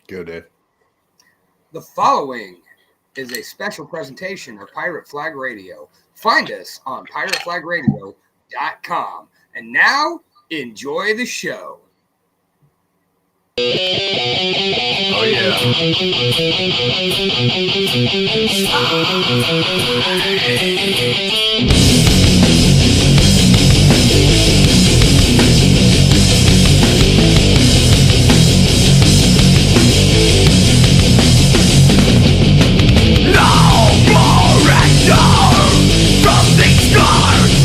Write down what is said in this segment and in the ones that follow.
Go, Dave. The following is a special presentation of Pirate Flag Radio. Find us on pirateflagradio.com. And now, enjoy the show. Oh, yeah.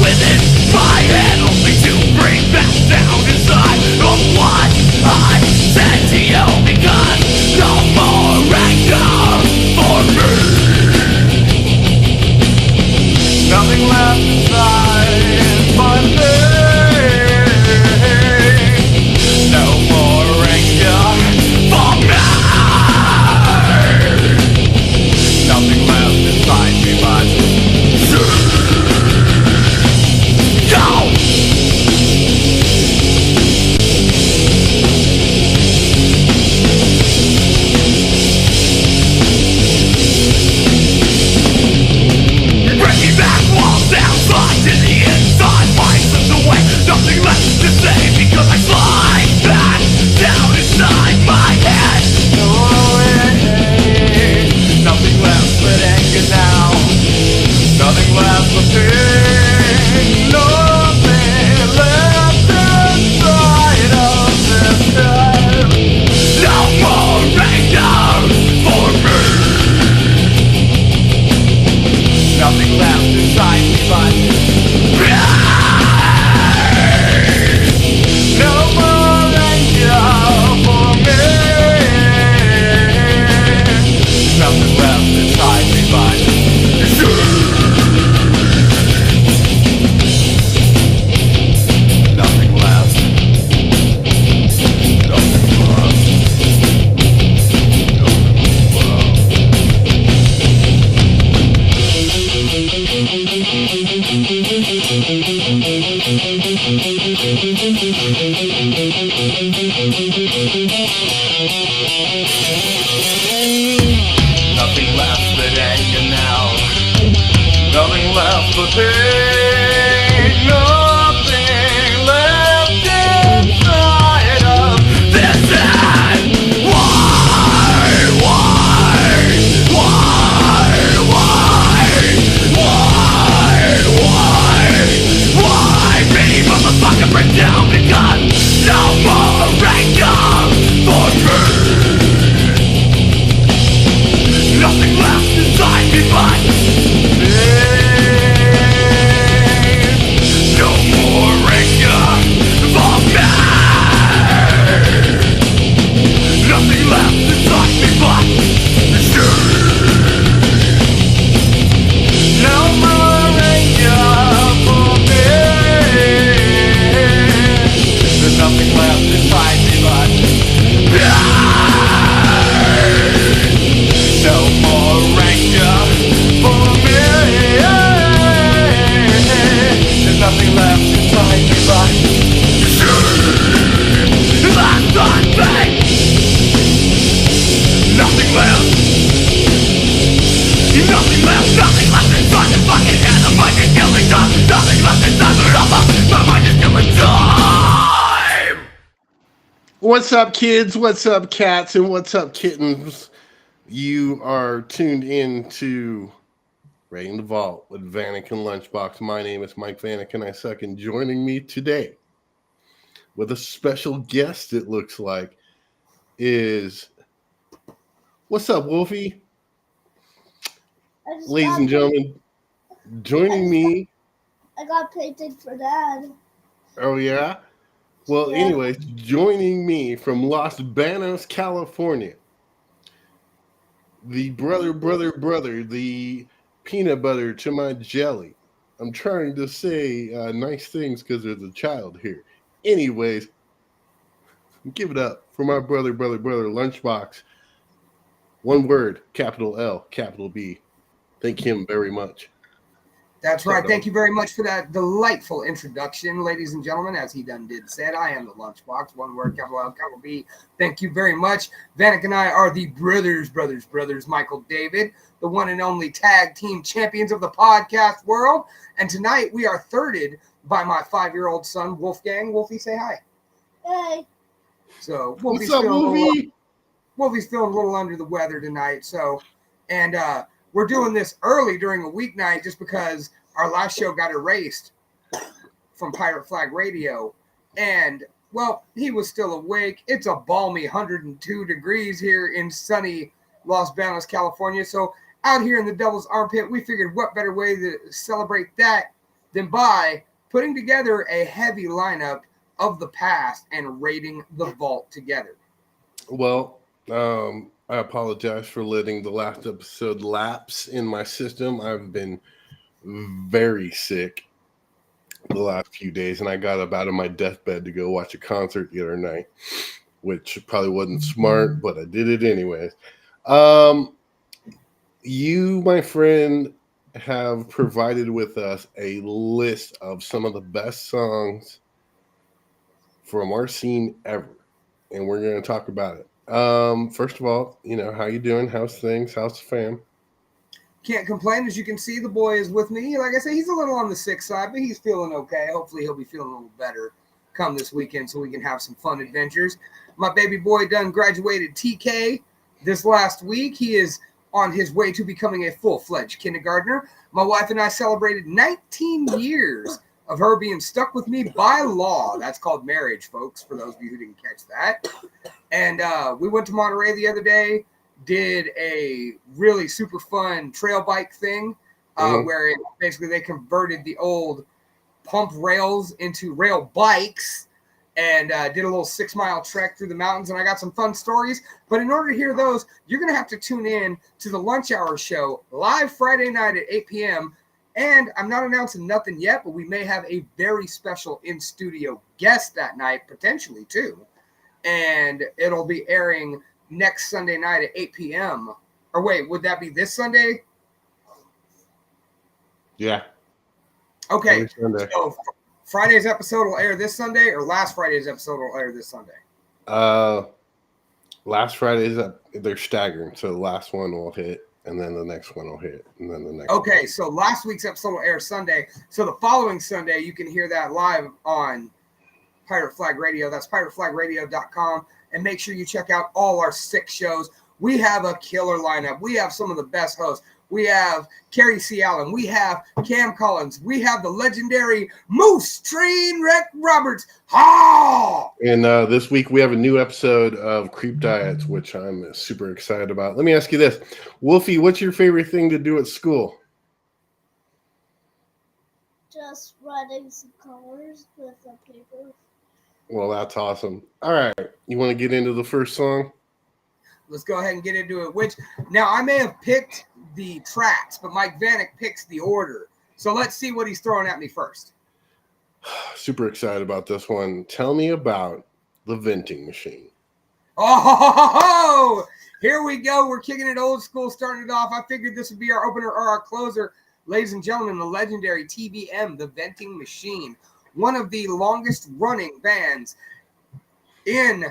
Within my head, only to bring back down inside of what I said to you, because no more anger for me. Nothing left inside my brain. No more anger for me. Nothing left inside me but nothing left to say because I slide back down inside my head. Nothing left but anger now. Nothing left but pain. Nothing left inside of this head. No more anger for me. Nothing left inside me but no more anger for me. Nothing left inside me but nothing left. Nothing left. Nothing left but anger now. Nothing left but pain. Nothing left inside of this head. Why? Me, motherfucker, break down because no more anger for me. Nothing left inside me but no more anger for me. Nothing left inside me but no more anger for me. There's nothing left inside me but no more anger for me. There's nothing left inside me but that's not me. Nothing left. Nothing left. Nothing left inside the fucking head. The mind is killing time. Nothing left inside the rubber. My mind is killing time. What's up, kids? What's up, cats? And what's up, kittens? You are tuned in to Raiding the Vault with Vanek and Lunchbox. My name is Mike Vanek, and I suck. And joining me today with a special guest, it looks like, is... What's up, Wolfie? Ladies and gentlemen, joining me... I got painted for Dad. Oh, yeah? Well, anyways, joining me from Los Banos, California, the brother, the peanut butter to my jelly. I'm trying to say nice things because there's a child here. Anyways, give it up for my brother, Lunchbox. One word, capital L, capital B. Thank him very much. That's right. Thank you very much for that delightful introduction, ladies and gentlemen. As he done did said, I am the Lunchbox. One word, capital L, capital B. Thank you very much. Vanek and I are the brothers, Michael David, the one and only tag team champions of the podcast world. And tonight we are thirded by my 5-year-old son, Wolfgang. Wolfie, say hi. Hey. So What's up, Wolfie? Wolfie's feeling a little under the weather tonight. So, and we're doing this early during a weeknight just because our last show got erased from Pirate Flag Radio. And, well, he was still awake. It's a balmy 102 degrees here in sunny Los Banos, California. So out here in the Devil's Armpit, we figured what better way to celebrate that than by putting together a heavy lineup of the past and raiding the vault together. Well, I apologize for letting the last episode lapse in my system. I've been very sick the last few days, and I got up out of my deathbed to go watch a concert the other night, which probably wasn't smart, but I did it anyways. You, my friend, have provided with us a list of some of the best songs from our scene ever, and we're going to talk about it. First of all, how you doing? How's things? How's the fam? Can't complain. As you can see, the boy is with me. Like I say, he's a little on the sick side, but he's feeling okay. Hopefully he'll be feeling a little better come this weekend so we can have some fun adventures. My baby boy done graduated TK this last week. He is on his way to becoming a full-fledged kindergartner. My wife and I celebrated 19 years of her being stuck with me by law. That's called marriage, folks, for those of you who didn't catch that. And we went to Monterey the other day, did a really super fun trail bike thing where basically they converted the old pump rails into rail bikes and did a little 6-mile trek through the mountains. And I got some fun stories. But in order to hear those, you're going to have to tune in to the Lunch Hour show live Friday night at 8 p.m. And I'm not announcing nothing yet, but we may have a very special in-studio guest that night, potentially too. And it'll be airing next Sunday night at 8 p.m. Or wait, would that be this Sunday? Yeah. Okay. So Friday's episode will air this Sunday, or last Friday's episode will air this Sunday? Last Friday's they're staggering. So the last one will hit, and then the next one will hit, and then the next Okay, one. so last week's episode will air Sunday. So the following Sunday, you can hear that live on Pirate Flag Radio. That's pirateflagradio.com. And make sure you check out all our 6 shows. We have a killer lineup. We have some of the best hosts. We have Carrie C. Allen. We have Cam Collins. We have the legendary Moose Trainwreck Roberts. Ha! And this week we have a new episode of Creep Diets, which I'm super excited about. Let me ask you this. Wolfie, what's your favorite thing to do at school? Just writing some colors with a paper. Well, that's awesome. All right. You want to get into the first song? Let's go ahead and get into it. Which, now I may have picked the tracks, but Mike Vanek picks the order. So let's see what he's throwing at me first. Super excited about this one. Tell me about the vending machine. Oh, here we go. We're kicking it old school, starting it off. I figured this would be our opener or our closer. Ladies and gentlemen, the legendary TVM, the Vending Machine. One of the longest running bands in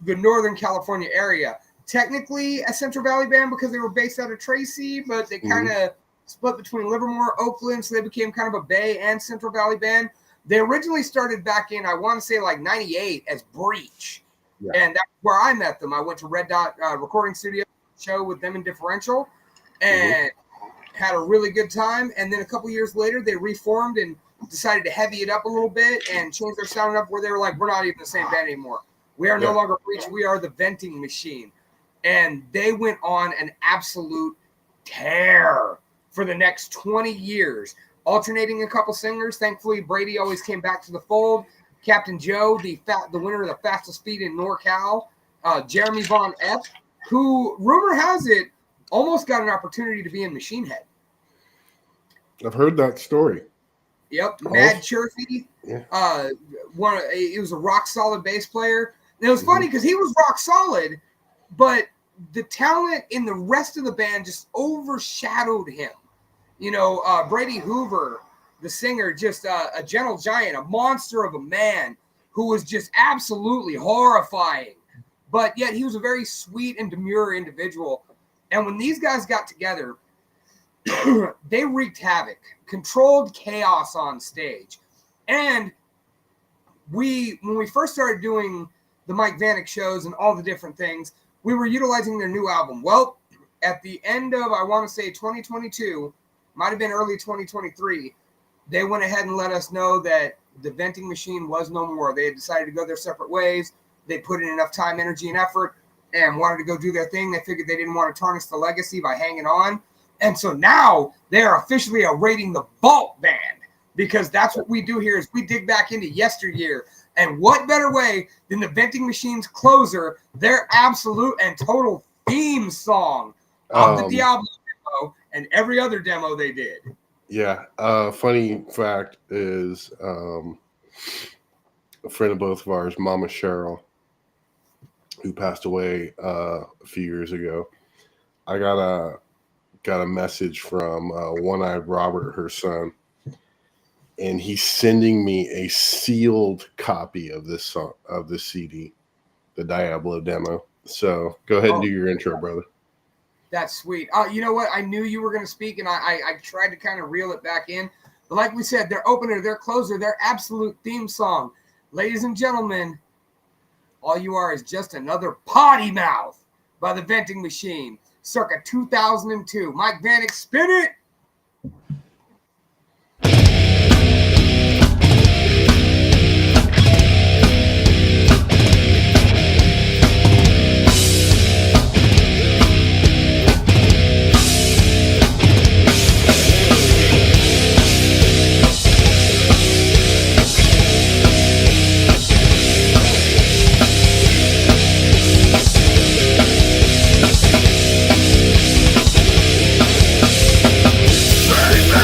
the Northern California area. Technically a Central Valley band because they were based out of Tracy, but they kind of split between Livermore, Oakland, so they became kind of a Bay and Central Valley band. They originally started back in, I want to say like 98 as Breach. Yeah. And that's where I met them. I went to Red Dot recording studio show with them in Differential and had a really good time. And then a couple years later, they reformed and decided to heavy it up a little bit and change their sound up where they were like, we're not even the same band anymore. We are no longer Breach. We are the Venting Machine. And they went on an absolute tear for the next 20 years, alternating a couple singers. Thankfully, Brady always came back to the fold. Captain Joe, the winner of the fastest speed in NorCal. Jeremy Von Epp, who, rumor has it, almost got an opportunity to be in Machine Head. I've heard that story. Yep, Mad Churfy. Yeah. He was a rock solid bass player. And it was funny because he was rock solid, but the talent in the rest of the band just overshadowed him. Brady Hoover, the singer, just a gentle giant, a monster of a man who was just absolutely horrifying. But yet he was a very sweet and demure individual. And when these guys got together, they wreaked havoc, controlled chaos on stage. And when we first started doing the Mike Vanek shows and all the different things, we were utilizing their new album. Well, at the end of, I want to say 2022, might have been early 2023, they went ahead and let us know that the Venting Machine was no more. They had decided to go their separate ways. They put in enough time, energy, and effort and wanted to go do their thing. They figured they didn't want to tarnish the legacy by hanging on. And so now they are officially a Raiding the Vault band, because that's what we do here is we dig back into yesteryear. And what better way than the Venting Machine's closer, their absolute and total theme song of the Diablo demo and every other demo they did. Yeah. Funny fact is a friend of both of ours, Mama Cheryl, who passed away a few years ago. I got a message from One-Eyed Robert, her son, and he's sending me a sealed copy of this song, of this CD, the Diablo demo. So go ahead and do your intro, brother. That's sweet. You know what? I knew you were going to speak, and I tried to kind of reel it back in. But like we said, their opener, their closer, their absolute theme song. Ladies and gentlemen, all you are is just another potty mouth by the Venting Machine, circa 2002. Mike Vanek, spin it! Baby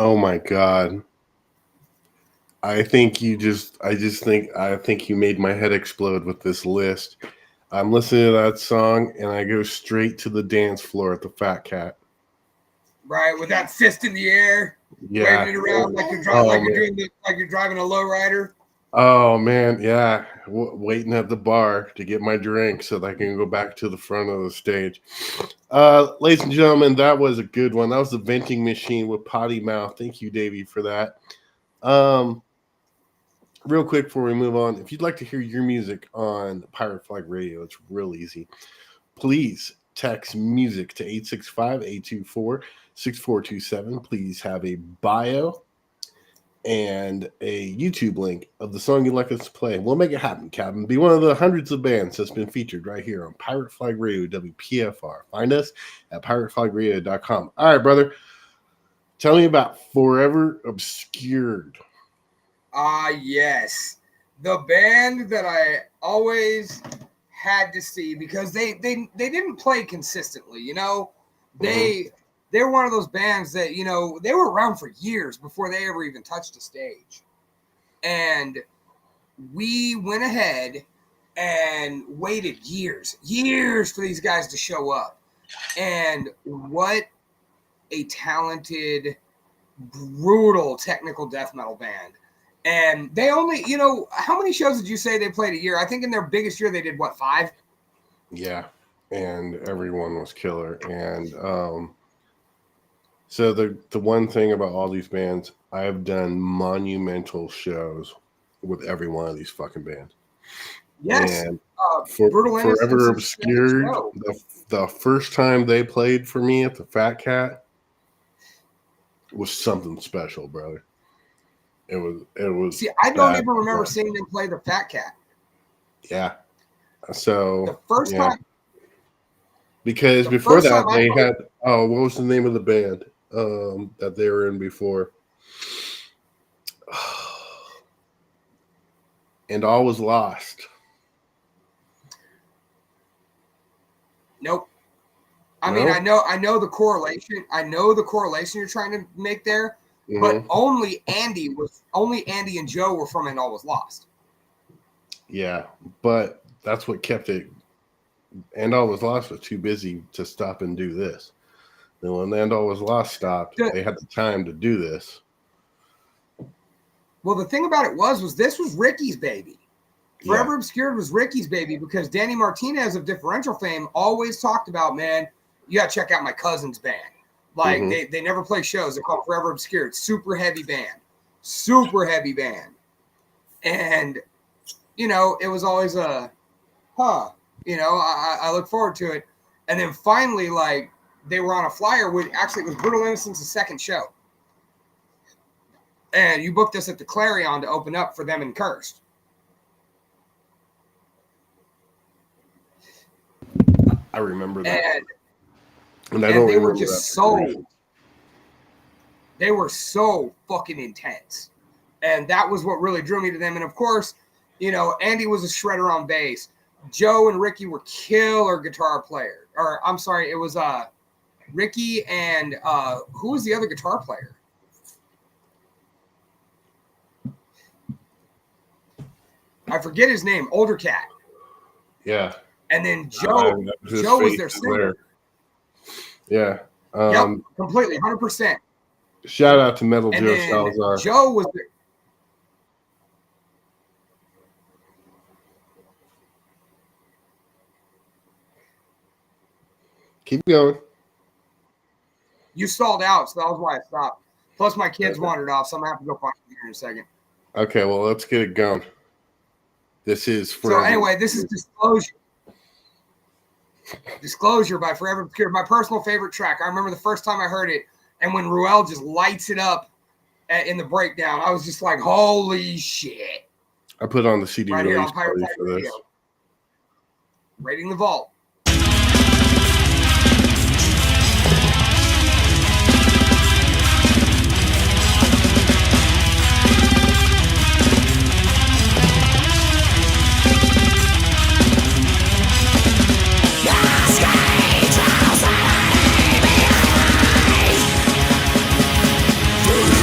Oh my god. I think you I think you made my head explode with this list. I'm listening to that song and I go straight to the dance floor at the Fat Cat. Right, with that fist in the air, Yeah. waving it around like you're Oh, like you're driving a lowrider. Oh man, yeah. Waiting at the bar to get my drink so that I can go back to the front of the stage. Ladies and gentlemen, that was a good one. That was the Venting Machine with Potty Mouth. Thank you, Davey, for that. Real quick before we move on, if you'd like to hear your music on Pirate Flag Radio, it's real easy. Please text music to 865-824-6427. Please have a bio and a YouTube link of the song you'd like us to play. We'll make it happen, Captain. Be one of the hundreds of bands that's been featured right here on Pirate Flag Radio, WPFR. Find us at pirateflagradio.com. All right, brother. Tell me about Forever Obscured. Yes. The band that I always had to see because they didn't play consistently, you know. They're one of those bands that, you know, they were around for years before they ever even touched a stage. And we went ahead and waited years for these guys to show up. And what a talented, brutal technical death metal band. And they only, you know, how many shows did you say they played a year? I think in their biggest year they did, what, 5? Yeah, and everyone was killer. And so the one thing about all these bands, I've done monumental shows with every one of these fucking bands. Yes. And Brutal Forever Obscured, the first time they played for me at the Fat Cat was something special, brother. It was. See, I don't even remember seeing them play the Fat Cat. Yeah. So the first time, because before that they had what was the name of the band that they were in before? And All Was Lost. Nope. I mean, I know the correlation. I know the correlation you're trying to make there. But only Andy and Joe were from And All Was Lost. Yeah, but that's what kept it. And All Was Lost was too busy to stop and do this. Then when And All Was Lost stopped, they had the time to do this. Well, the thing about it was this was Ricky's baby. Forever Obscured was Ricky's baby because Danny Martinez of Differential fame always talked about, man, you got to check out my cousin's band. Like, they never play shows. They're called Forever Obscured. Super heavy band. And, you know, it was always you know, I look forward to it. And then finally, like, they were on a flyer with, actually, it was Brutal Innocence's second show. And you booked us at the Clarion to open up for them in Cursed. I remember that. And they were just they were so fucking intense. And that was what really drew me to them. And of course, you know, Andy was a shredder on bass. Joe and Ricky were killer guitar players. Or I'm sorry, it was Ricky and who was the other guitar player? I forget his name, older cat. Yeah. And then Joe was their singer. Yeah. Yep, completely, 100%. Shout out to Metal And Joe then Salazar. Joe was there. Keep going. You stalled out, so that was why I stopped. Plus, my kids wandered off, so I'm going to have to go find them here in a second. Okay, well, let's get it going. This is So anyway, this is Disclosure. Disclosure by Forever Obscured, my personal favorite track. I remember the first time I heard it, and when Ruel just lights it up in the breakdown, I was just like, holy shit. I put on the CD right here release on Pirate party for this. Radio. Raiding the Vault. Through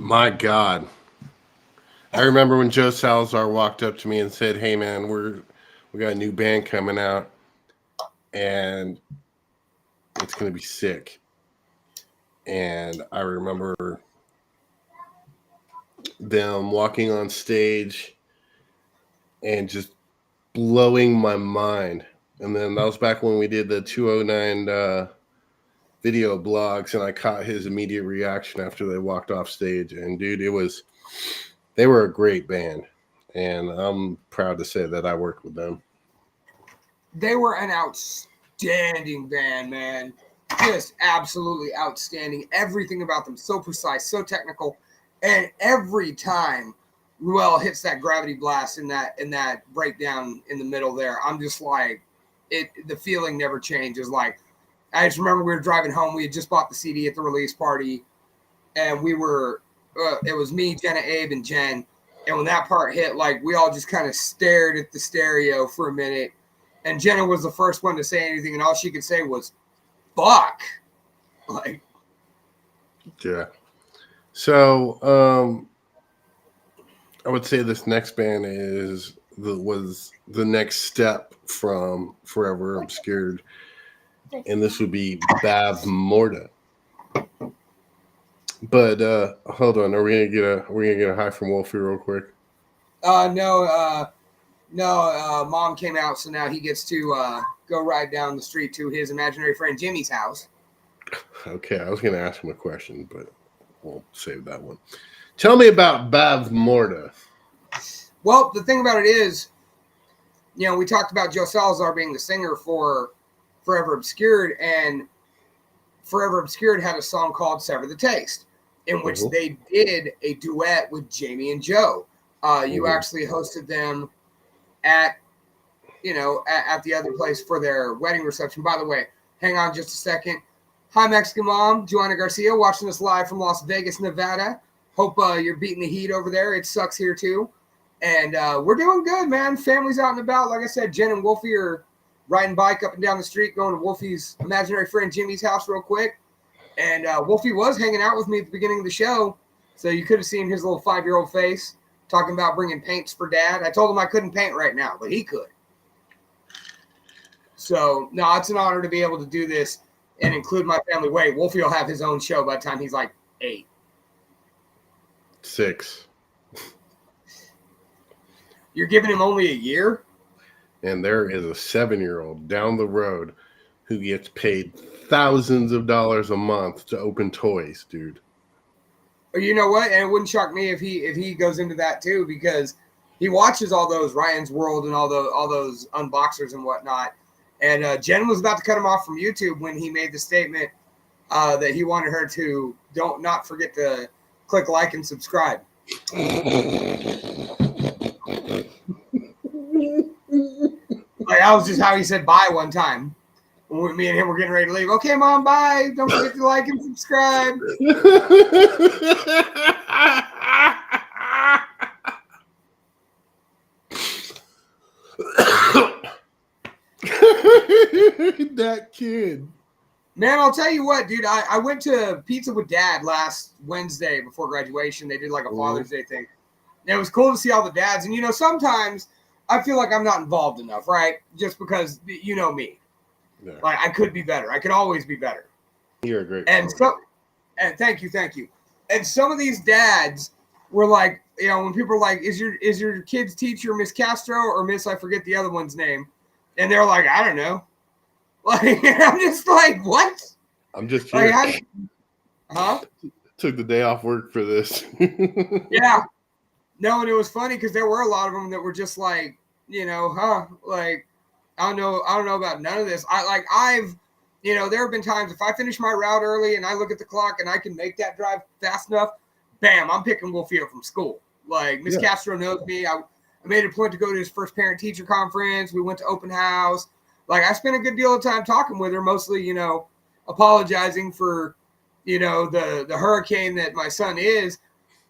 My God. I remember when Joe Salazar walked up to me and said, "Hey man, we got a new band coming out and it's gonna be sick." And I remember them walking on stage and just blowing my mind. And then that was back when we did the 209 video blogs, and I caught his immediate reaction after they walked off stage. And dude, they were a great band, and I'm proud to say that I worked with them. They were an outstanding band, man. Just absolutely outstanding. Everything about them so precise, so technical, and every time Ruel hits that gravity blast in that breakdown in the middle there, I'm just like, the feeling never changes. Like, I just remember we were driving home. We had just bought the CD at the release party, and we were it was me, Jenna, Abe, and Jen. And when that part hit, like, we all just kind of stared at the stereo for a minute. And Jenna was the first one to say anything, and all she could say was, "Fuck!" Like, yeah. So, I would say this next band was the next step from Forever Obscured, and this would be Bab Morda. But hold on, are we gonna get a hi from Wolfie real quick? No, Mom came out, so now he gets to go ride down the street to his imaginary friend Jimmy's house. Okay, I was gonna ask him a question, but we'll save that one. Tell me about Bab Morda. Well, the thing about it is, we talked about Joe Salazar being the singer for Forever Obscured, and Forever Obscured had a song called Sever the Taste, in which they did a duet with Jamie and Joe. You actually hosted them at the other place for their wedding reception. By the way, hang on just a second. Hi, Mexican Mom, Joanna Garcia, watching us live from Las Vegas, Nevada. Hope you're beating the heat over there. It sucks here too. And we're doing good, man. Family's out and about. Like I said, Jen and Wolfie are riding bike up and down the street, going to Wolfie's imaginary friend Jimmy's house real quick. And Wolfie was hanging out with me at the beginning of the show, so you could have seen his little 5-year-old face talking about bringing paints for Dad. I told him I couldn't paint right now, but he could. So, no, it's an honor to be able to do this and include my family. Wait, Wolfie will have his own show by the time he's like 8. 6. You're giving him only a year? And there is a 7-year-old down the road who gets paid thousands of dollars a month to open toys, dude. You know what? And it wouldn't shock me if he goes into that too, because he watches all those Ryan's World and all those unboxers and whatnot. And Jen was about to cut him off from YouTube when he made the statement that he wanted her to not forget to click like and subscribe. Like, that was just how he said bye one time. When me and him were getting ready to leave. Okay, Mom, bye. Don't forget to like and subscribe. That kid. Man, I'll tell you what, dude. I went to Pizza with Dad last Wednesday before graduation. They did like a Father's Day thing. And it was cool to see all the dads. And, sometimes I feel like I'm not involved enough, right? Just because, you know me. Yeah. Like, I could be better. I could always be better. You're a great and thank you. And some of these dads were like, when people are like, is your kid's teacher Miss Castro or Miss, I forget the other one's name? And they're like, I don't know. Like, I'm just like, what? I'm just here. Like, Took the day off work for this. Yeah. No, and it was funny because there were a lot of them that were just like, like, I don't know about none of this. There have been times if I finish my route early and I look at the clock and I can make that drive fast enough, bam, I'm picking Wolfie up from school. Like, Miss Castro knows me. I made a point to go to his first parent-teacher conference. We went to open house. Like, I spent a good deal of time talking with her, mostly, apologizing for, the hurricane that my son is.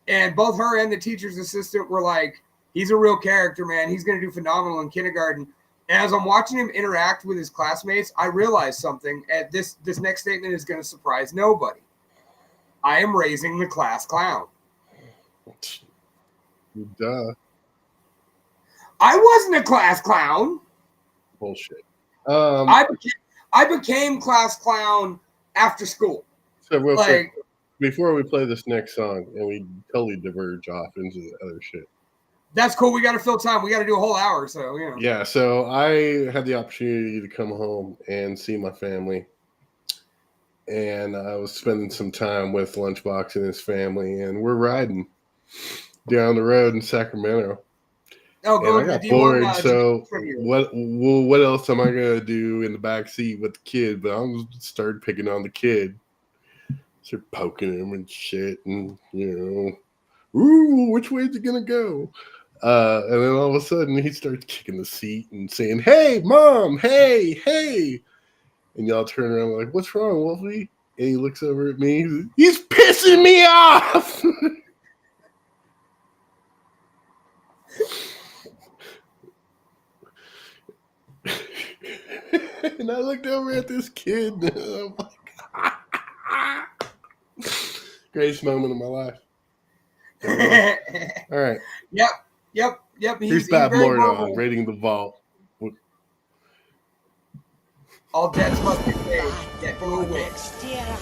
And both her and the teacher's assistant were like, he's a real character, man. He's going to do phenomenal in kindergarten. And as I'm watching him interact with his classmates, I realized something. And this next statement is going to surprise nobody. I am raising the class clown. Duh. I wasn't a class clown. Bullshit. I became class clown after school. So real quick, Like, before we play this next song, and we totally diverge off into the other shit. that's cool. We got to fill time. We got to do a whole hour. So, you know. Yeah, so I had the opportunity to come home and see my family. And I was spending some time with Lunchbox and his family, and we're riding down the road in Sacramento. Oh, And go I got do you want, bored, so trivia? what else am I gonna do in the back seat with the kid? But I started picking on the kid, started poking him and shit, and ooh, which way's it gonna go? And then all of a sudden he starts kicking the seat and saying, "Hey, mom! Hey, hey!" And y'all turn around like, "What's wrong, Wolfie?" And he looks over at me. He's pissing me off. And I looked over at this kid. And I'm like, greatest moment of my life. All right. Yep. Here's Bob Morton on Raiding the Vault. All debts must be paid. Debt to a witch. Damn.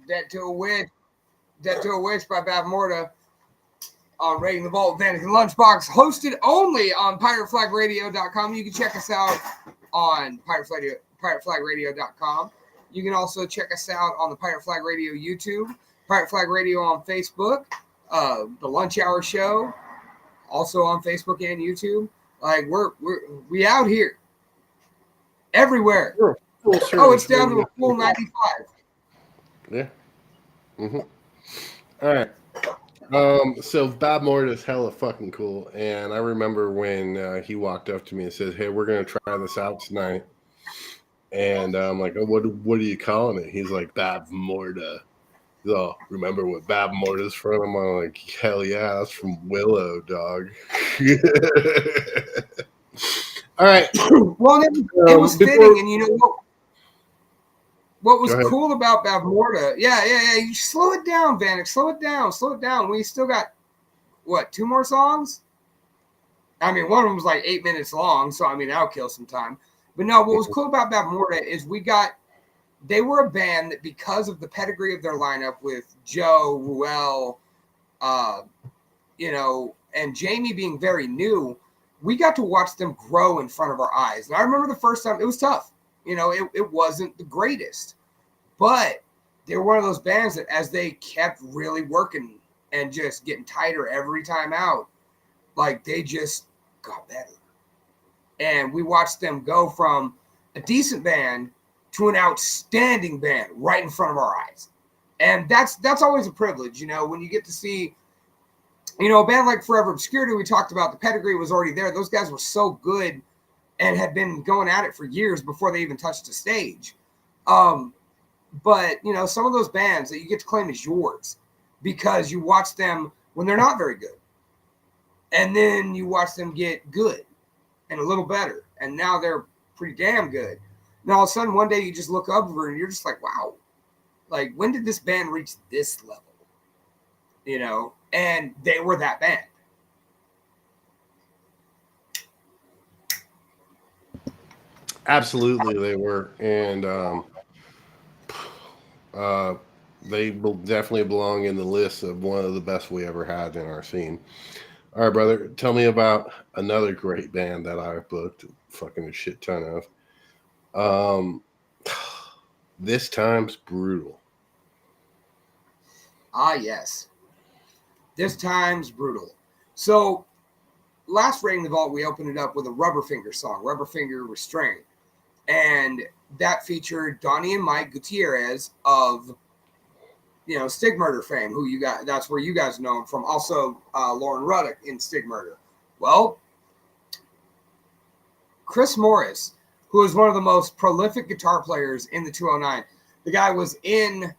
Debt to a Witch by Bob Morton on Raiding the Vault, Vanek Lunchbox, hosted only on pirateflagradio.com. You can check us out on pirateflagradio.com. You can also check us out on the Pirate Flag Radio YouTube, Pirate Flag Radio on Facebook, the Lunch Hour Show, also on Facebook and YouTube. Like we out here everywhere. Oh, it's down to a full 95. Yeah. Mm-hmm. All right. So Bob Morton is hella fucking cool, and I remember when he walked up to me and said, "Hey, we're gonna try this out tonight." And I'm like, "Oh, what are you calling it?" He's like, "Bob Morton." So, remember what Bab Morta's from? I'm like, hell yeah, that's from Willow, dog. All right. Well, it was fitting, and you know what was Go ahead. cool about Bab Morta? Yeah. You slow it down, Vanek. Slow it down. We still got what, 2 more songs? I mean, one of them was like 8 minutes long, so I mean that'll kill some time. But no, what was cool about Bab Morta is they were a band that, because of the pedigree of their lineup with Joe, Ruel, and Jamie being very new, we got to watch them grow in front of our eyes. And I remember the first time, it was tough. It wasn't the greatest. But they were one of those bands that, as they kept really working and just getting tighter every time out, like, they just got better. And we watched them go from a decent band to an outstanding band right in front of our eyes. And that's always a privilege, when you get to see, a band like Forever Obscurity. We talked about the pedigree was already there. Those guys were so good and had been going at it for years before they even touched the stage. But, some of those bands that you get to claim as yours because you watch them when they're not very good. And then you watch them get good and a little better. And now they're pretty damn good. And all of a sudden, one day you just look over and you're just like, wow, like, when did this band reach this level? And they were that band. Absolutely, they were. And they will definitely belong in the list of one of the best we ever had in our scene. All right, brother, tell me about another great band that I've booked fucking a shit ton of. This Time's Brutal. Ah, yes. This Time's Brutal. So, last Raiding the Vault, we opened it up with a Rubberfinger song, Rubberfinger Restraint. And that featured Donnie and Mike Gutierrez of, Stig Murder fame, that's where you guys know him from. Also, Lauren Ruddock in Stig Murder. Well, Chris Morris, who is one of the most prolific guitar players in the 209. The guy was in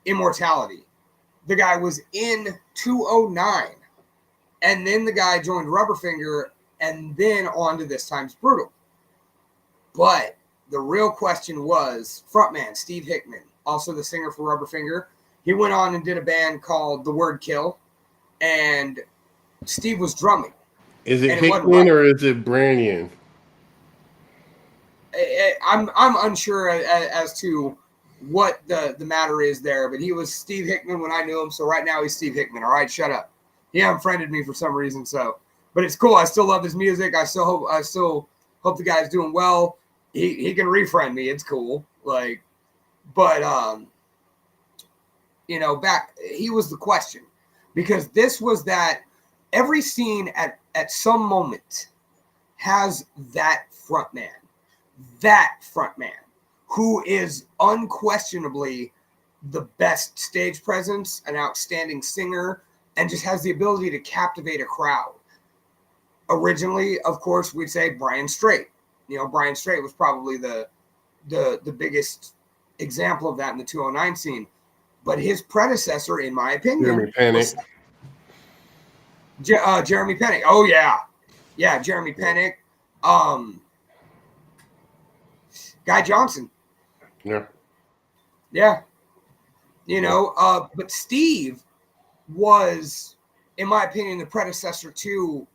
Immortality. The guy was in 209. And then the guy joined Rubberfinger, and then on to This Time's Brutal. But the real question was frontman Steve Hickman, also the singer for Rubberfinger. He went on and did a band called The Word Kill, and Steve was drumming. Is it Hickman or is it Brannian? I'm unsure as to what the matter is there, but he was Steve Hickman when I knew him, so right now he's Steve Hickman. All right, shut up. He unfriended me for some reason, but it's cool. I still love his music. I still hope the guy's doing well. He can refriend me. It's cool. But he was the question, because this was that every scene at some moment has that frontman who is unquestionably the best stage presence, an outstanding singer, and just has the ability to captivate a crowd. Originally, of course, we'd say Brian Strait. Brian Strait was probably the biggest example of that in the 209 scene. But his predecessor, in my opinion, Jeremy Pennick. Oh, yeah. Yeah, Jeremy Pennick. Guy Johnson. Yeah. Yeah. But Steve was, in my opinion, the predecessor to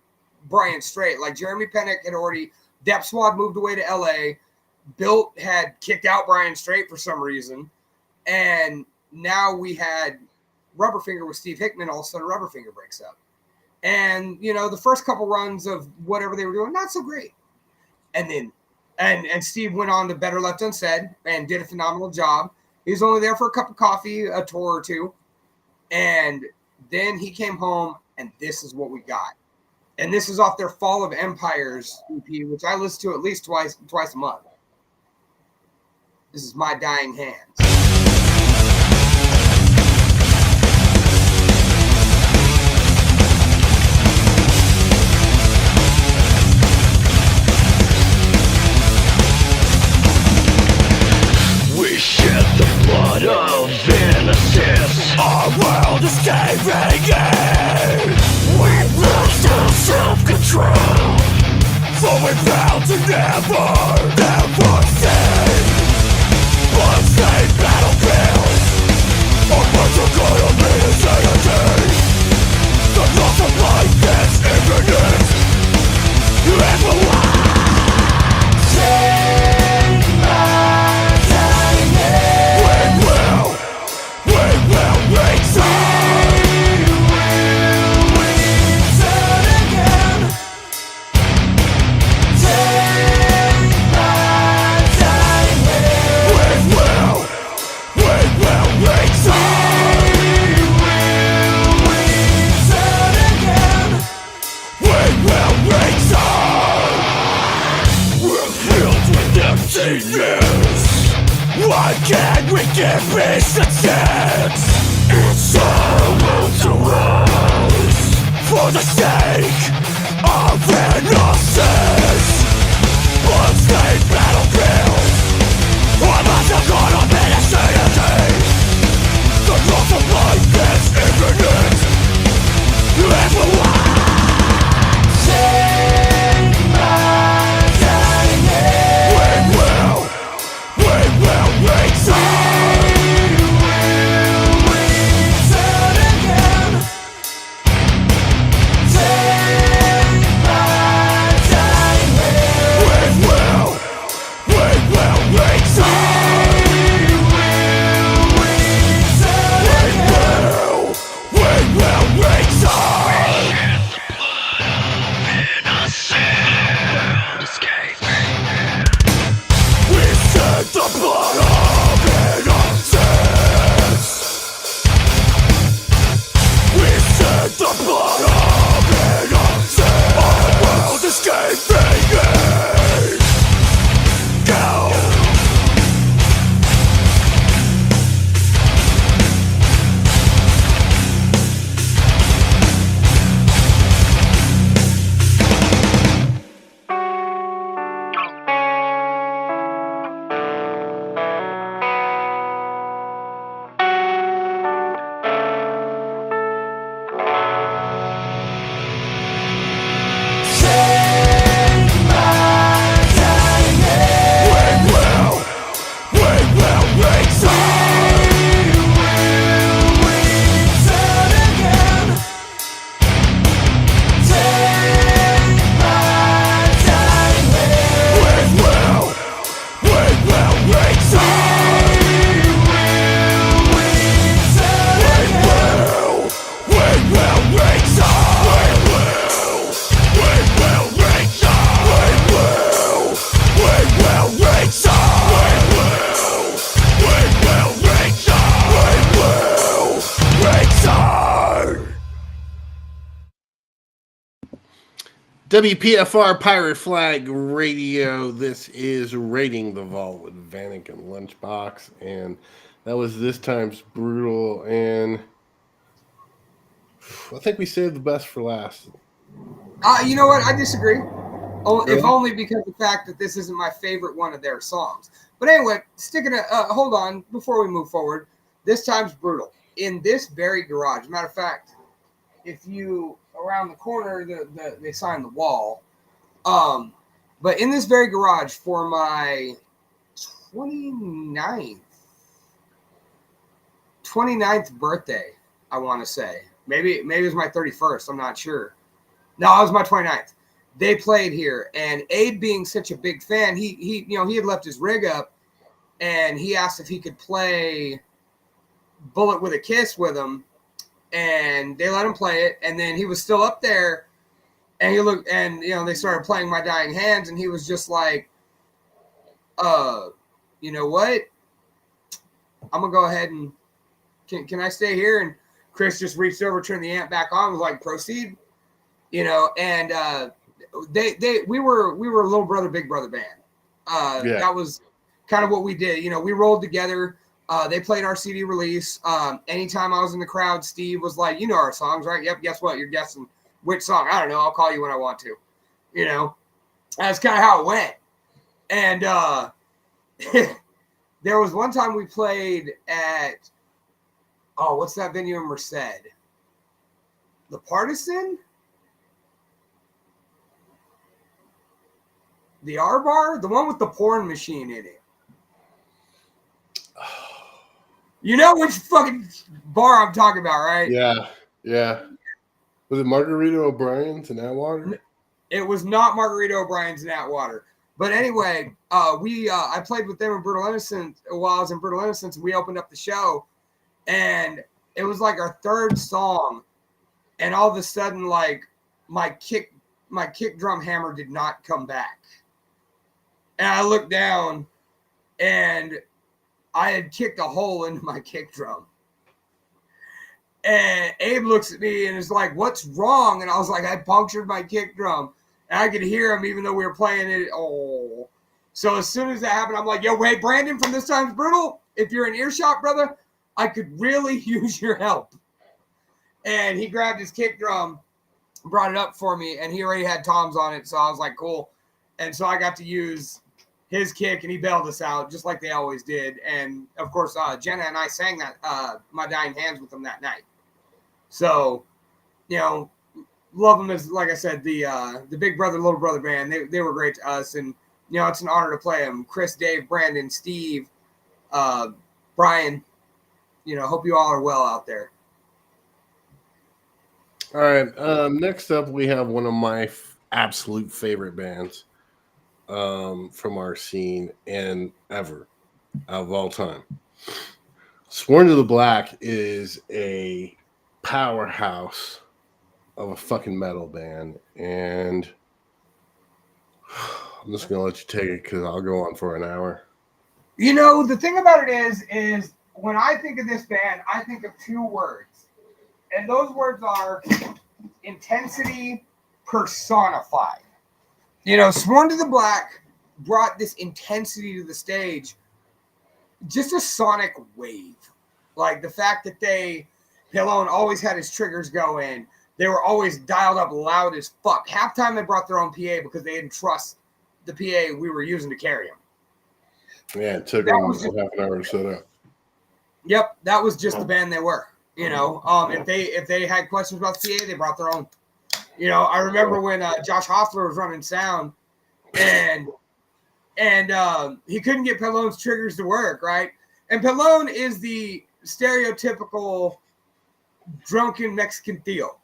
Brian Strait. Like, Jeremy Pennick had already, Dep Swad moved away to LA. Bilt had kicked out Brian Strait for some reason. And now we had Rubberfinger with Steve Hickman. All of a sudden, Rubberfinger breaks up. And, the first couple runs of whatever they were doing, not so great. And then, and Steve went on to Better Left Unsaid and did a phenomenal job. He was only there for a cup of coffee, a tour or two. And then he came home, and this is what we got. And this is off their Fall of Empires EP, which I listen to at least twice a month. This is My Dying Hands. We shed the blood of innocence. Our world is caving in. We've lost our self-control, for we vow to never see blood-stained battlefields. Our words are gonna be insanity. The loss of life is imminent. Everlasting. We will return. Again. Take my time here. We will return. Again. We will return. We're filled with emptiness. Why can't we give peace a chance? It's all to us for the sake of innocence. Blood-stained battlefields. Our minds are gonna be insanity. The loss of life is imminent. Everyone, take my time here. We will return. Again. Take my time here. We will return. We shed the blood of innocence. We shed the blood of innocence. Our world is caving in. Go. WPFR Pirate Flag Radio. This is Raiding the Vault with Vanek and Lunchbox, and that was this time's Brutal. And I think we saved the best for last. You know what? I disagree. Really? If only because of the fact that this isn't my favorite one of their songs. But anyway, hold on before we move forward. This time's Brutal. In this very garage. Matter of fact, if you around the corner, they signed the wall. But in this very garage for my 29th birthday, I want to say. Maybe it was my 31st. I'm not sure. No, it was my 29th. They played here, and Abe, being such a big fan, he had left his rig up, and he asked if he could play Bullet with a Kiss with him, and they let him play it. And then he was still up there, and he looked, and they started playing My Dying Hands, and he was just like, you know what? I'm gonna go ahead and can I stay here? And Chris just reached over, turned the amp back on, was like, proceed, and we were a little brother, big brother band. That was kind of what we did. We rolled together. They played our CD release. Anytime I was in the crowd, Steve was like, our songs, right? Yep. Guess what? You're guessing which song. I don't know. I'll call you when I want to. That's kind of how it went. And there was one time we played at Oh, what's that venue in Merced? The Partisan? The R Bar? The one with the porn machine in it. You know which fucking bar I'm talking about, right? Yeah, yeah. Was it Margarita O'Brien's in Atwater? It was not Margarita O'Brien's in Atwater. But anyway, I played with them in Brutal Innocence while I was in Brutal Innocence. We opened up the show, and it was like our third song, and all of a sudden, like my kick drum hammer did not come back, and I looked down, and I had kicked a hole into my kick drum. And Abe looks at me and is like, "What's wrong?" And I was like, "I punctured my kick drum." And I could hear him even though we were playing it. Oh. So as soon as that happened, I'm like, "Yo, hey, Brandon from This Time's Brutal, if you're in earshot, brother, I could really use your help." And he grabbed his kick drum, brought it up for me, and he already had toms on it. So I was like, cool. And so I got to use his kick, and he bailed us out just like they always did. And, of course, Jenna and I sang that My Dying Hands with them that night. So, you know, love them as, like I said, the Big Brother, Little Brother band. They were great to us. And, you know, it's an honor to play them. Chris, Dave, Brandon, Steve, Brian, you know, hope you all are well out there. All right. Next up, we have one of my absolute favorite bands from our scene and ever of all time. Sworn to the Black is a powerhouse of a fucking metal band, and I'm just gonna let you take it because I'll go on for an hour. You know, the thing about it is when I think of this band, I think of two words. And those words are intensity personified. You know, Sworn to the Black brought this intensity to the stage, just a sonic wave. Like the fact that Pillone always had his triggers going. They were always dialed up loud as fuck. Half time they brought their own PA because they didn't trust the PA we were using to carry them. Yeah, it took them half an hour to set up. Yep, that was just the band they were. You know, if they had questions about the PA, they brought their own. You know, I remember when Josh Hoffler was running sound, and he couldn't get Pillone's triggers to work, right? And Pillone is the stereotypical drunken Mexican Theo.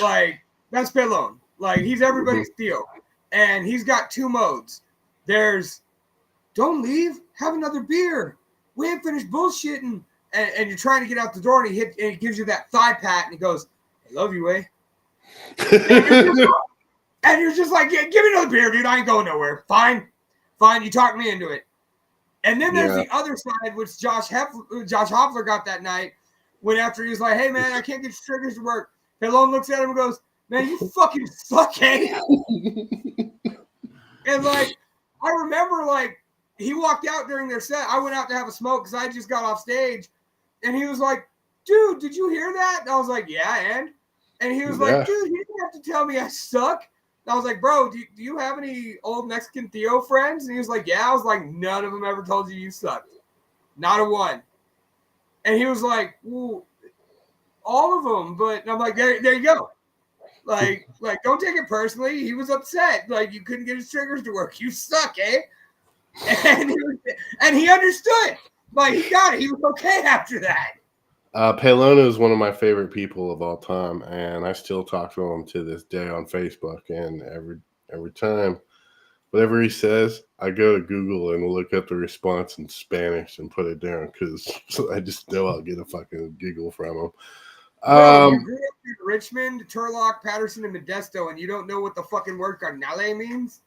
Like, that's Pillone. Like, he's everybody's Theo. And he's got two modes. There's, don't leave, have another beer. We ain't finished bullshitting. And you're trying to get out the door, and he gives you that thigh pat, and he goes, "I love you, eh?" and you're just like, "Give me another beer, dude. I ain't going nowhere. Fine. You talked me into it." And then there's the other side, which Josh Hoffler got that night, when after he was like, "Hey, man, I can't get your triggers to work." Pillone looks at him and goes, "Man, you fucking suck, eh?" And, like, I remember, like, he walked out during their set. I went out to have a smoke because I just got off stage. And he was like, "Dude, did you hear that?" And I was like, "Yeah, and he was like, "Dude, you didn't have to tell me I suck." And I was like, "Bro, do you have any old Mexican Theo friends?" And he was like, "Yeah." I was like, "None of them ever told you sucked. Not a one." And he was like, "Well, all of them." But I'm like, there you go. Like, don't take it personally. He was upset. Like, you couldn't get his triggers to work. You suck, eh? And he understood. Like, he got it. He was okay after that. Pelona is one of my favorite people of all time, and I still talk to him to this day on Facebook. And every time, whatever he says, I go to Google and look up the response in Spanish and put it down because I just know I'll get a fucking giggle from him. Bro, you grew up in Richmond, Turlock, Patterson, and Modesto, and you don't know what the fucking word carnale means?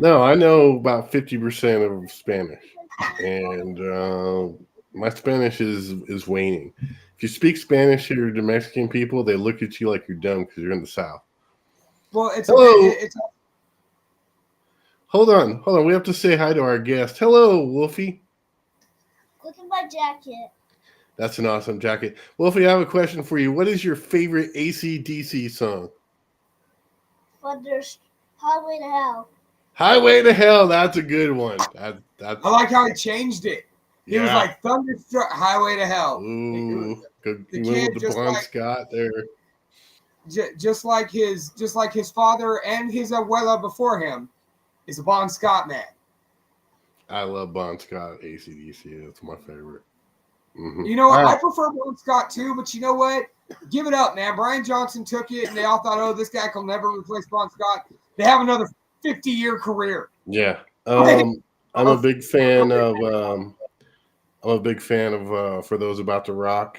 No, I know about 50% of Spanish, and my Spanish is waning. If you speak Spanish here to Mexican people, they look at you like you're dumb because you're in the South. Well, it's hello. Okay. Hold on. We have to say hi to our guest. Hello, Wolfie. Look at my jacket. That's an awesome jacket. Wolfie, I have a question for you. What is your favorite AC/DC song? Thunder's Highway to Hell. Highway to Hell. That's a good one. I like how he changed it. He was like Thunderstruck, Highway to Hell. Ooh, The he kid went with the just Bon like- Scott there. Just like his father and his abuela before him is a Bon Scott man. I love Bon Scott, AC/DC. That's my favorite. Mhm. You know what? All I right. prefer Bon Scott too, but you know what? Give it up, man. Brian Johnson took it, and they all thought, oh, this guy can never replace Bon Scott. They have another 50-year career. Yeah. I'm a big fan of For Those About to Rock.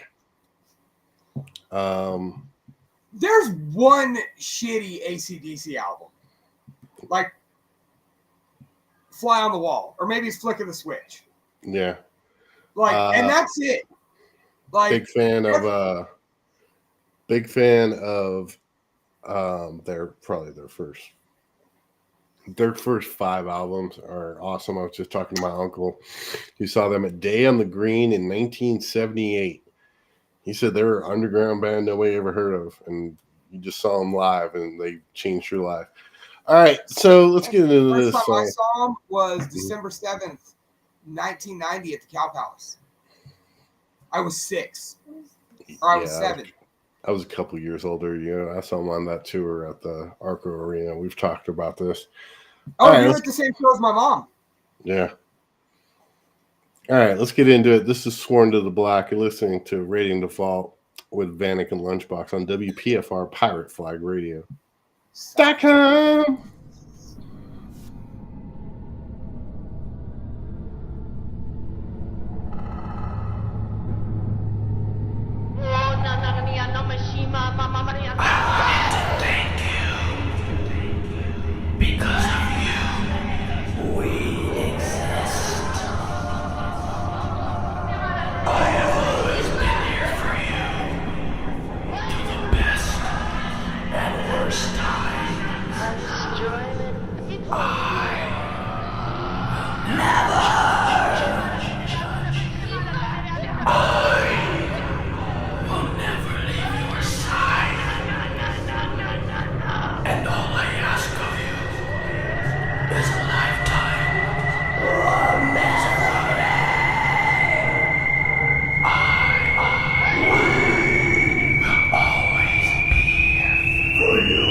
There's one shitty AC/DC album, like Fly on the Wall, or maybe it's Flick of the Switch. Yeah. Like, and that's it. Like, Big fan of their first 5 albums are awesome. I was just talking to my uncle who saw them at Day on the Green in 1978. He said they were an underground band nobody ever heard of, and you just saw them live and they changed your life. All right, so let's get into first this time I song. saw him was December 7th, 1990 at the Cow Palace. I was 6. Or I was 7. I was a couple years older. I saw him on that tour at the Arco Arena. We've talked about this. Oh, All right, you were at the same show as my mom. Yeah. All right, let's get into it. This is Sworn to the Black. You're listening to Rating Default with Vanek and Lunchbox on WPFR Pirate Flag Radio. .com. Thank you. Because of you, we exist. I have always been here for you. Through the best and worst times. I will never. I will never leave your side. And all I ask of you is a lifetime of misery. I will always be here for you.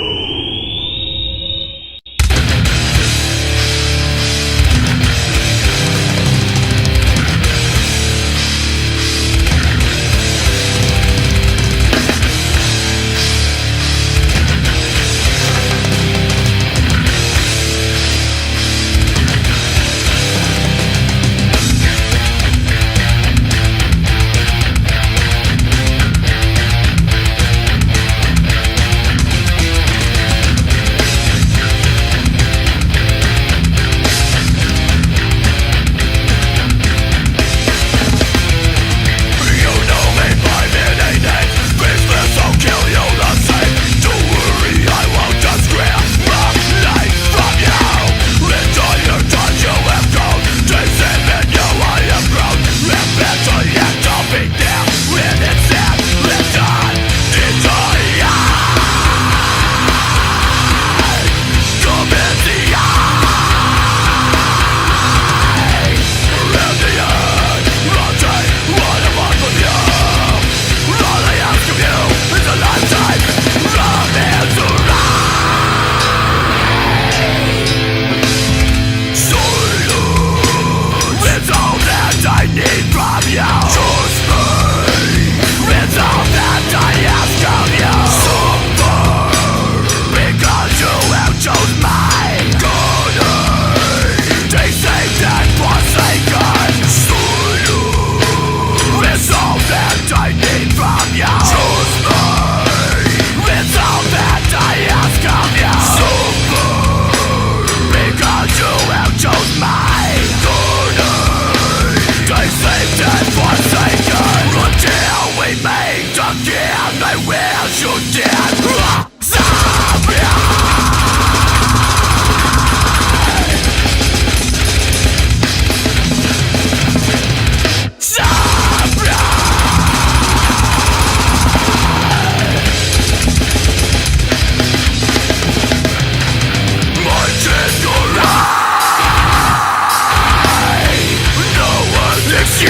This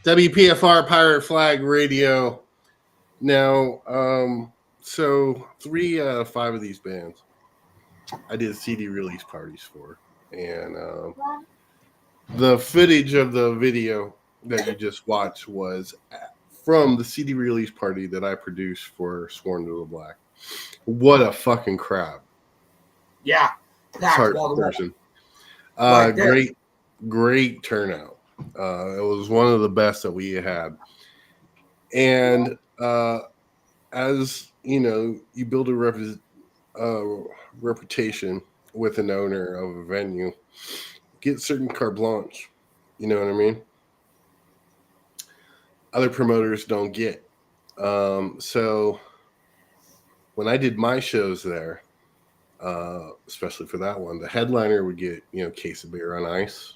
WPFR Pirate Flag Radio. Now, so 3 out of 5 of these bands I did CD release parties for. And the footage of the video that you just watched was from the CD release party that I produced for Sworn to the Black. What a fucking crowd. Yeah. Heart person. Great turnout. It was one of the best that we had. And as you know, you build a reputation with an owner of a venue, get certain carte blanche. You know what I mean? Other promoters don't get. So when I did my shows there, especially for that one, the headliner would get, a case of beer on ice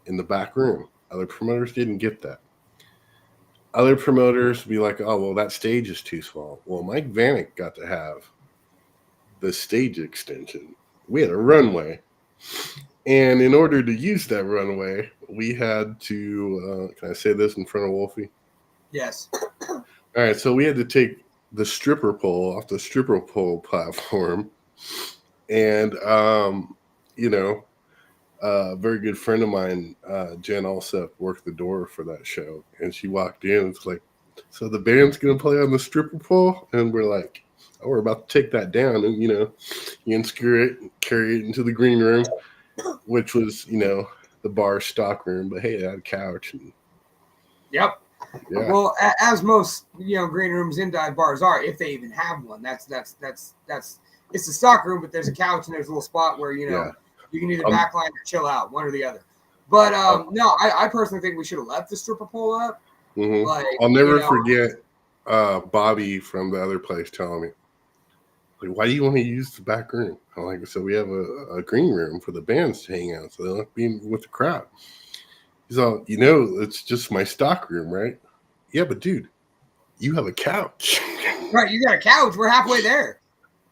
in the back room. Other promoters didn't get that. Other promoters would be like, oh, well, that stage is too small. Well, Mike Vanek got to have the stage extension. We had a runway. And in order to use that runway, we had to, can I say this in front of Wolfie? Yes. All right, so we had to take the stripper pole off the stripper pole platform. And, a very good friend of mine, Jen Alsep, worked the door for that show. And she walked in and it's like, so the band's going to play on the stripper pole? And we're like, oh, we're about to take that down. And, you unscrew it and carry it into the green room, which was, the bar stock room. But, hey, it had a couch. And, yep. Yeah. Well, as most, green rooms in dive bars are, if they even have one, that's it's the stock room, but there's a couch and there's a little spot where, you can either backline or chill out, one or the other. But no, I personally think we should have left the stripper pole up. Mm-hmm. Like, I'll never forget Bobby from the other place telling me, like, why do you want to use the back room? I'm like, so we have a green room for the bands to hang out, so they don't have to be with the crowd. He's all, it's just my stock room, right? Yeah, but dude, You have a couch. Right, you got a couch. We're halfway there.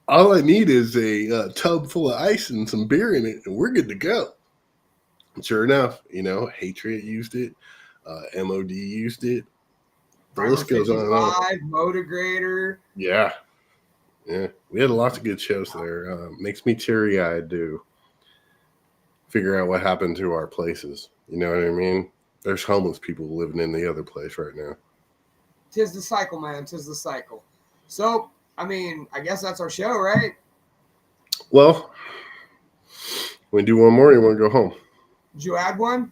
All I need is a tub full of ice and some beer in it, and we're good to go. And sure enough, Hatred used it. MOD used it. The list goes on and on. Motigrator. Yeah. We had lots of good shows there. Makes me teary-eyed to figure out what happened to our places. You know what I mean? There's homeless people living in the other place right now. Tis the cycle, man. Tis the cycle. So, I mean, I guess that's our show, right? Well, we do one more. You want to go home? Did you add one?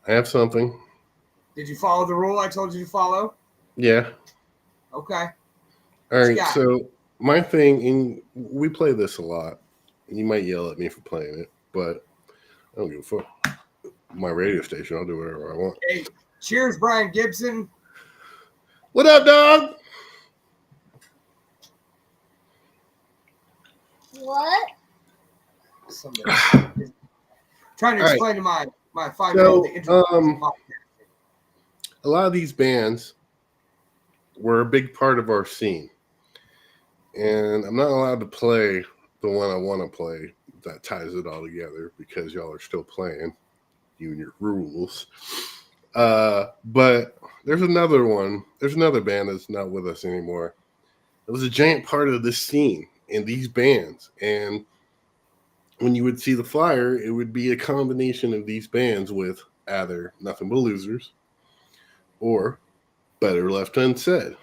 I have something. Did you follow the rule I told you to follow? Yeah. Okay. All right. So my thing, and we play this a lot. You might yell at me for playing it, but I don't give a fuck. My radio station, I'll do whatever I want. Hey, cheers, Brian Gibson. What up, dog? What? Somebody trying to explain to my 5-year-old the introduction. A lot of these bands were a big part of our scene. And I'm not allowed to play the one I want to play that ties it all together because y'all are still playing. You and your rules. But there's another one. There's another band that's not with us anymore. It was a giant part of this scene and these bands. And when you would see the flyer, it would be a combination of these bands with either Nothing But Losers or Better Left Unsaid.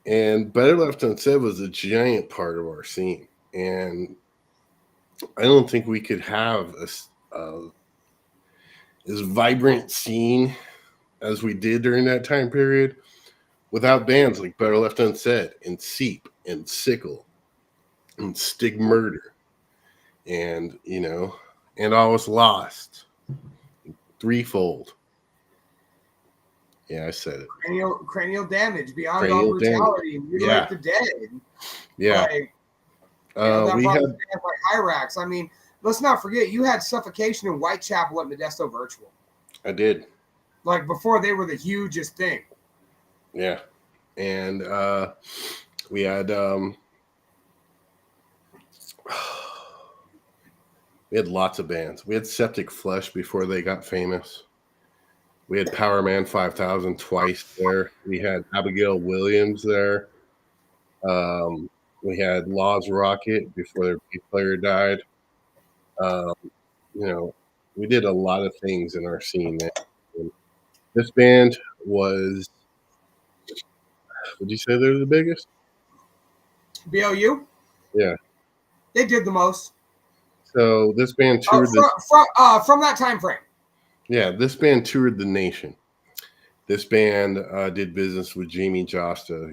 And Better Left Unsaid was a giant part of our scene. And I don't think we could have as vibrant scene as we did during that time period without bands like Better Left Unsaid and Seep and Sickle and Stig Murder and, and All Was Lost. Threefold. Yeah, I said it. Cranial damage, beyond all brutality, mutilate the dead. Yeah. We had like Hyrax. I mean, let's not forget you had Suffocation in Whitechapel at Modesto Virtual. I did. Like before they were the hugest thing. Yeah. And we had lots of bands. We had Septic Flesh before they got famous. We had Power Man 5000 twice there. We had Abigail Williams there. We had Laws Rocket before their bass player died. We did a lot of things in our scene. And this band was, would you say they're the biggest? BLU? Yeah. They did the most. So this band toured from that time frame. Yeah, this band toured the nation. This band did business with Jamie Josta.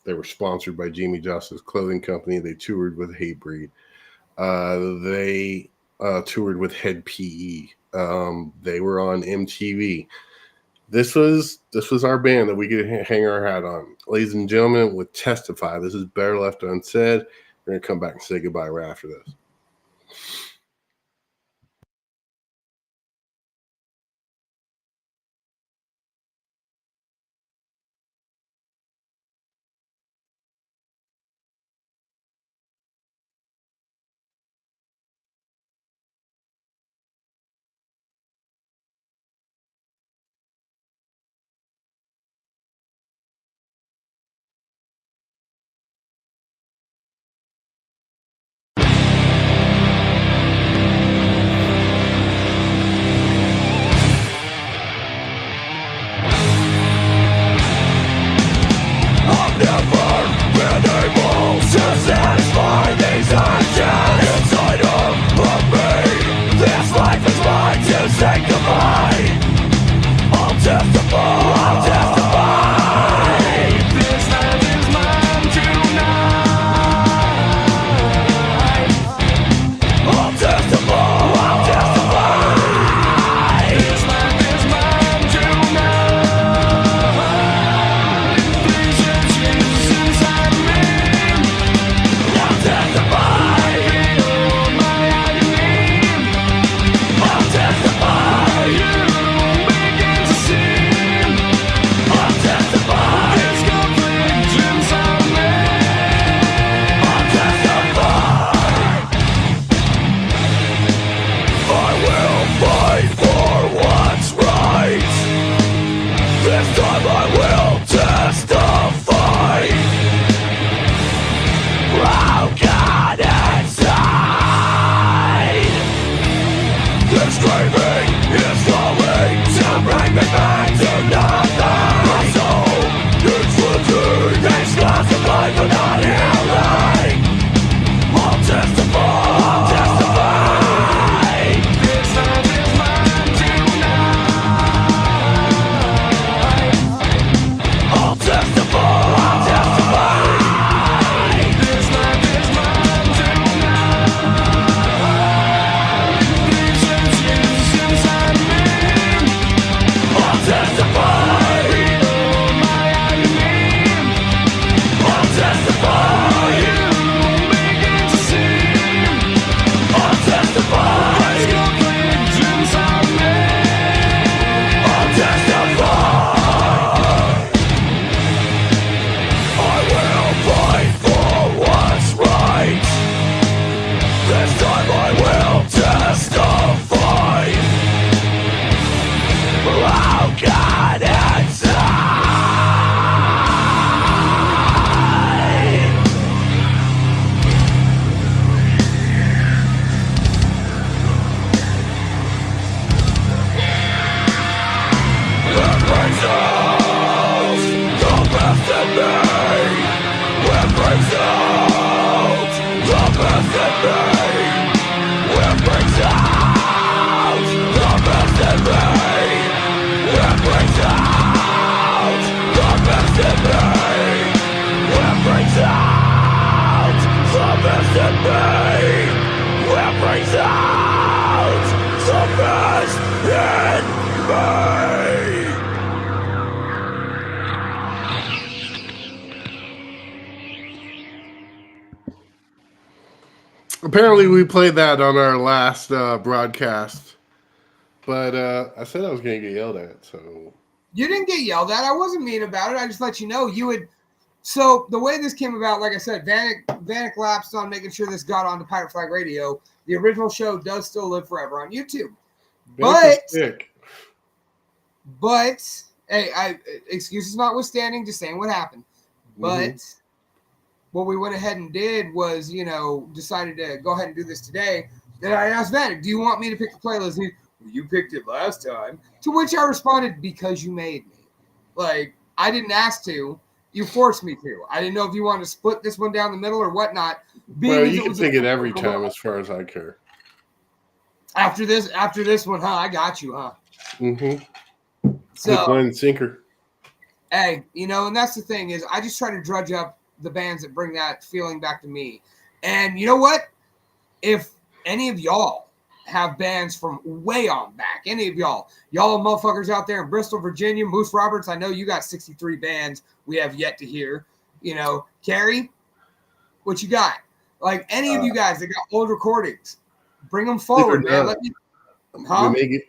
They were sponsored by Jamie Josta's clothing company. They toured with Hatebreed. They toured with Head PE. They were on MTV. This was our band that we could hang our hat on. Ladies and gentlemen, with Testify. This is Better Left Unsaid. We're going to come back and say goodbye right after this. Apparently, we played that on our last broadcast, but I said I was going to get yelled at, so. You didn't get yelled at. I wasn't mean about it. I just let you know you would. So the way this came about, like I said, Vanek lapsed on making sure this got onto Pirate Flag Radio. The original show does still live forever on YouTube. But hey, excuses notwithstanding, just saying what happened. But what we went ahead and did was, decided to go ahead and do this today. Then I asked Vanek, do you want me to pick the playlist? Well, you picked it last time. To which I responded, because you made me. Like, I didn't ask to. You forced me to. I didn't know if you wanted to split this one down the middle or whatnot. Bro, you can pick it every time as far as I care. After this one, huh? I got you, huh? So, one sinker. Hey, and that's the thing is I just try to drudge up the bands that bring that feeling back to me. And you know what? If any of y'all have bands from way on back, any of y'all motherfuckers out there in Bristol, Virginia, Moose Roberts, I know you got 63 bands we have yet to hear. Carrie, what you got? Like any of you guys that got old recordings, bring them forward, man.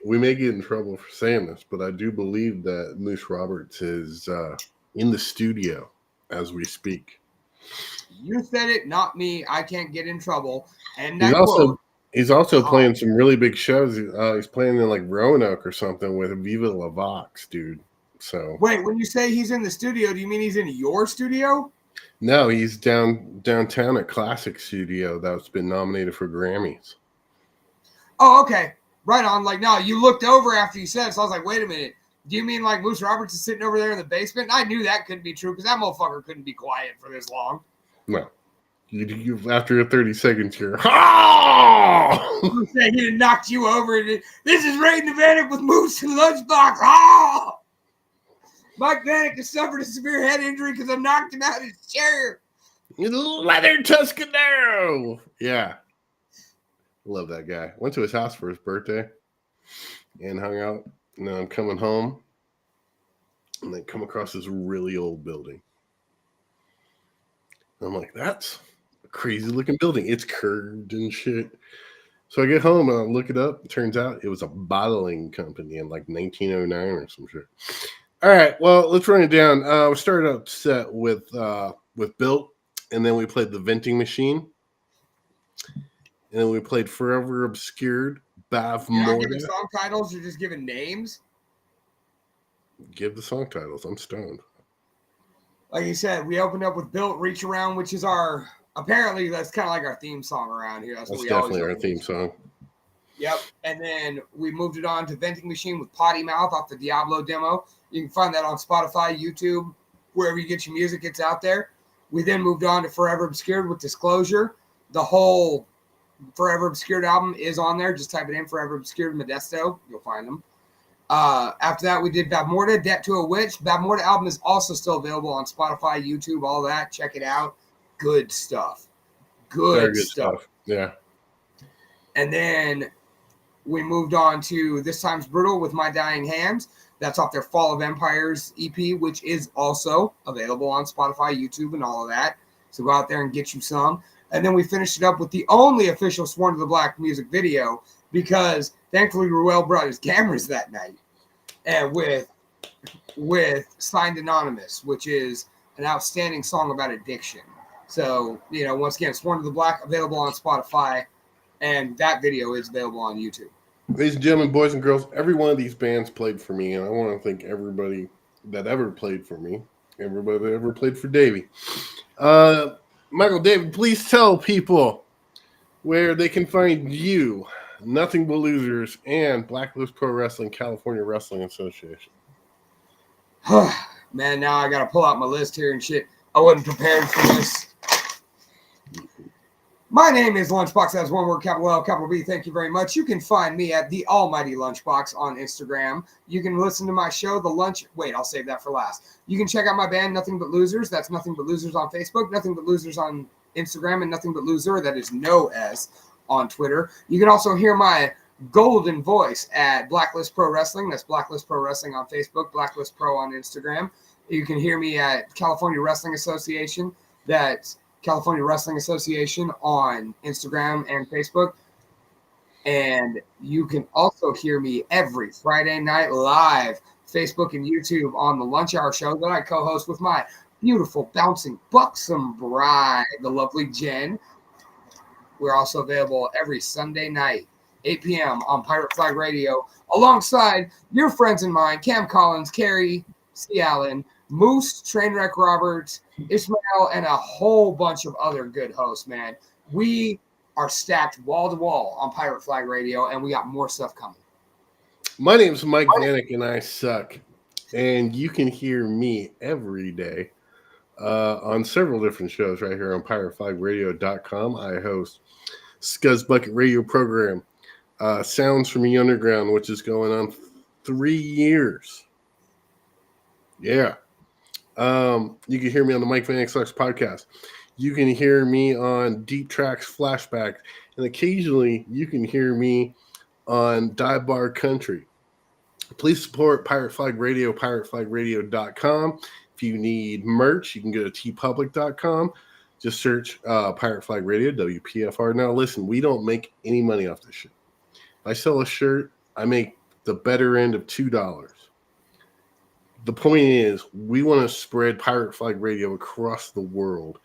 We may get in trouble for saying this, but I do believe that Moose Roberts is in the studio as we speak. You said it, not me. I can't get in trouble. And he's also playing some really big shows. He's playing in like Roanoke or something with Viva La Vox, dude. So wait, when you say he's in the studio, do you mean he's in your studio? No, he's downtown at Classic Studio that's been nominated for Grammys. Oh, okay. Right on. Like, no, you looked over after you said it, so I was like, wait a minute. Do you mean like Moose Roberts is sitting over there in the basement? And I knew that couldn't be true because that motherfucker couldn't be quiet for this long. No. You after 30 seconds, you're oh! He done knocked you over. This is Raiding the Vanek with Moose and Lunchbox. Oh! Mike Vanek has suffered a severe head injury because I knocked him out of his chair. Leather Tuscanero. Yeah. Love that guy. Went to his house for his birthday and hung out. And then I'm coming home and then come across this really old building. I'm like, that's a crazy looking building. It's curved and shit. So I get home and I look it up. It turns out it was a bottling company in like 1909 or some shit. All right, well, let's run it down. We started out set with Built, and then we played The Venting Machine. And then we played Forever Obscured, Bav You're Morda. not giving song titles, you're just giving names? Give the song titles. I'm stoned. Like you said, we opened up with Built Reach Around, which is apparently that's kind of like our theme song around here. That's definitely our theme song. Yep. And then we moved it on to Venting Machine with Potty Mouth off the Diablo demo. You can find that on Spotify, YouTube, wherever you get your music, it's out there. We then moved on to Forever Obscured with Disclosure. The whole Forever Obscured album is on there. Just type it in, Forever Obscured Modesto. You'll find them. After that, we did Bav Morda, Debt to a Witch. Bav Morda album is also still available on Spotify, YouTube, all that. Check it out. Good stuff. Good stuff. Yeah. And then we moved on to This Time's Brutal with My Dying Hands. That's off their Fall of Empires EP, which is also available on Spotify, YouTube, and all of that. So go out there and get you some. And then we finished it up with the only official Sworn to the Black music video because thankfully Ruel brought his cameras that night. And with Signed Anonymous, which is an outstanding song about addiction. So, once again, Sworn to the Black available on Spotify, and that video is available on YouTube. Ladies and gentlemen, boys and girls, every one of these bands played for me, and I want to thank everybody that ever played for me, everybody that ever played for Davey. Michael, David, please tell people where they can find you, Nothing But Losers, and Blacklist Pro Wrestling, California Wrestling Association. Man, now I got to pull out my list here and shit. I wasn't prepared for this. My name is Lunchbox. That's one word, capital L, capital B. Thank you very much. You can find me at The Almighty Lunchbox on Instagram. You can listen to my show, I'll save that for last. You can check out my band, Nothing But Losers. That's Nothing But Losers on Facebook, Nothing But Losers on Instagram, and Nothing But Loser, that is no S, on Twitter. You can also hear my golden voice at Blacklist Pro Wrestling. That's Blacklist Pro Wrestling on Facebook, Blacklist Pro on Instagram. You can hear me at California Wrestling Association. That's California Wrestling Association on Instagram and Facebook. And you can also hear me every Friday night live, Facebook and YouTube, on the Lunch Hour Show that I co-host with my beautiful, bouncing, buxom bride, the lovely Jen. We're also available every Sunday night, 8 p.m. on Pirate Flag Radio, alongside your friends and mine, Cam Collins, Carrie, C. Allen, Moose, Trainwreck Roberts, Ismail, and a whole bunch of other good hosts, man. We are stacked wall to wall on Pirate Flag Radio, and we got more stuff coming. My name's Mike Vanek, and I suck. And you can hear me every day on several different shows right here on pirateflagradio.com. I host Scuzz Bucket Radio program, Sounds from the Underground, which is going on 3 years. Yeah. You can hear me on the Mike Vanek Sucks podcast. You can hear me on Deep Tracks Flashback, and occasionally you can hear me on Dive Bar Country. Please support Pirate Flag Radio, pirateflagradio.com. If you need merch, you can go to tpublic.com. Just search Pirate Flag Radio, WPFR. Now, listen, we don't make any money off this shit. If I sell a shirt, I make the better end of $2. The point is, we want to spread Pirate Flag Radio across the world.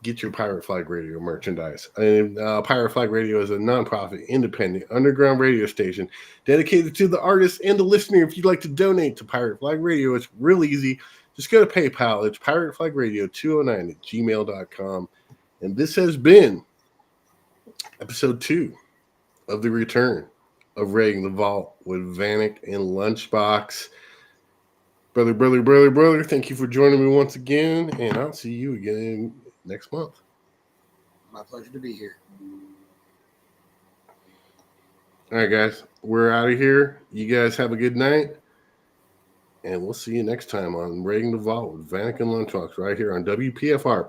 Get your Pirate Flag Radio merchandise. And Pirate Flag Radio is a nonprofit, independent, underground radio station dedicated to the artist and the listener. If you'd like to donate to Pirate Flag Radio, it's real easy. Just go to PayPal. It's pirateflagradio209 at gmail.com. And this has been episode 2 of the return of Raiding the Vault with Vanek and Lunchbox. Brother, thank you for joining me once again, and I'll see you again next month. My pleasure to be here. All right, guys, we're out of here. You guys have a good night, and we'll see you next time on Raiding the Vault with Vanek and Lunchbox right here on WPFR.